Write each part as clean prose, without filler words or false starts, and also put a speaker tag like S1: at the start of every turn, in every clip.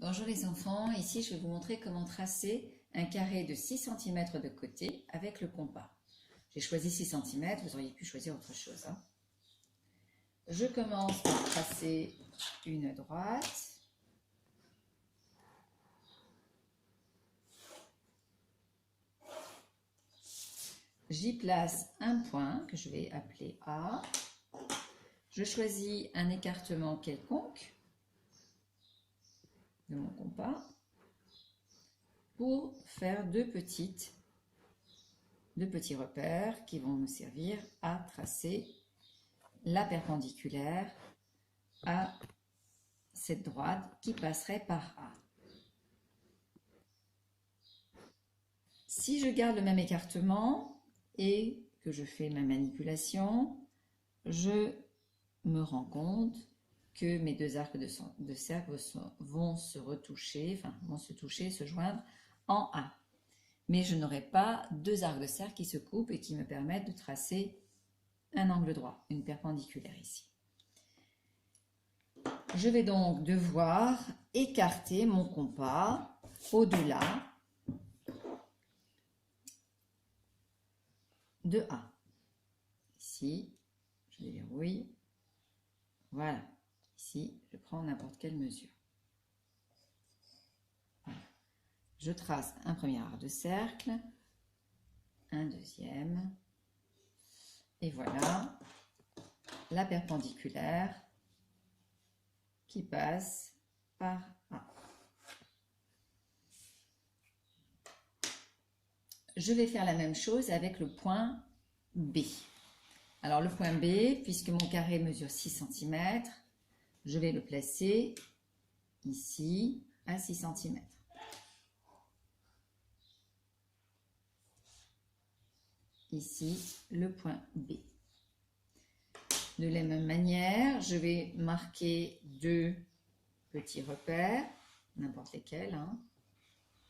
S1: Bonjour les enfants, ici je vais vous montrer comment tracer un carré de 6 cm de côté avec le compas. J'ai choisi 6 cm, vous auriez pu choisir autre chose. Je commence par tracer une droite. J'y place un point que je vais appeler A. Je choisis un écartement quelconque de mon compas pour faire deux petits repères qui vont me servir à tracer la perpendiculaire à cette droite qui passerait par A. Si je garde le même écartement et que je fais ma manipulation, je me rends compte que mes deux arcs de cercle vont se retoucher, vont se toucher, se joindre en A. Mais je n'aurai pas deux arcs de cercle qui se coupent et qui me permettent de tracer un angle droit, une perpendiculaire ici. Je vais donc devoir écarter mon compas au-delà de A. Ici, je déverrouille. Voilà. Ici, je prends n'importe quelle mesure. Voilà. Je trace un premier arc de cercle, un deuxième, et voilà la perpendiculaire qui passe par A. Je vais faire la même chose avec le point B. Alors le point B, puisque mon carré mesure 6 cm, je vais le placer ici à 6 cm. Ici, le point B. De la même manière, je vais marquer deux petits repères, n'importe lesquels.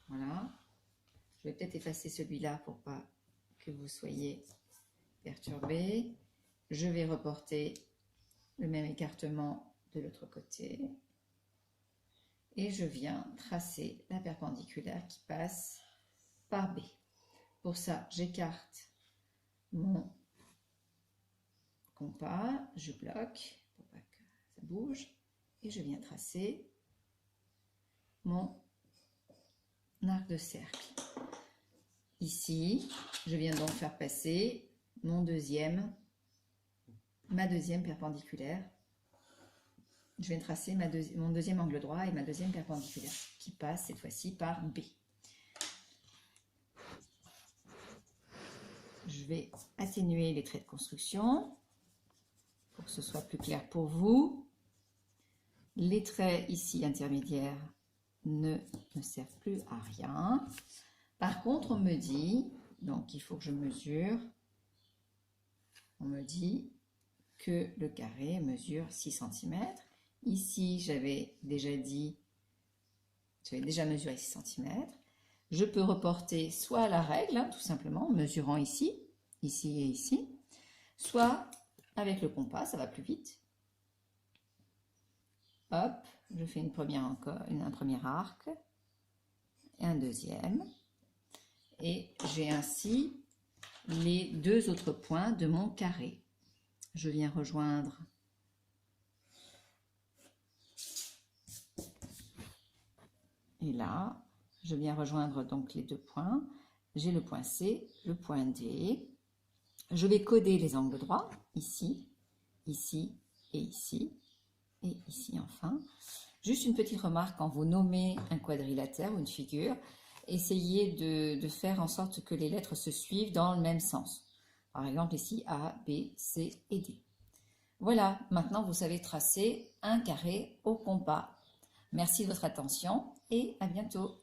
S1: Voilà. Je vais peut-être effacer celui-là pour pas que vous soyez perturbés. Je vais reporter le même écartement de l'autre côté. Et je viens tracer la perpendiculaire qui passe par B. Pour ça, j'écarte mon compas, je bloque pour pas que ça bouge et je viens tracer mon arc de cercle. Ici, je viens donc faire passer ma deuxième perpendiculaire. Je viens tracer mon deuxième angle droit et ma deuxième perpendiculaire qui passe cette fois-ci par B. Je vais atténuer les traits de construction pour que ce soit plus clair pour vous. Les traits ici intermédiaires ne servent plus à rien. Par contre, on me dit, donc il faut que je mesure, on me dit que le carré mesure 6 cm. Ici, j'avais déjà mesuré 6 cm. Je peux reporter soit à la règle, tout simplement, en mesurant ici, ici et ici, soit avec le compas, ça va plus vite. Hop, je fais un premier arc, et un deuxième. Et j'ai ainsi les deux autres points de mon carré. Je viens rejoindre et là, je viens rejoindre donc les deux points. J'ai le point C, le point D. Je vais coder les angles droits, ici, ici et ici, et ici enfin. Juste une petite remarque, quand vous nommez un quadrilatère ou une figure, essayez de faire en sorte que les lettres se suivent dans le même sens. Par exemple ici, A, B, C et D. Voilà, maintenant vous savez tracer un carré au compas. Merci de votre attention et à bientôt.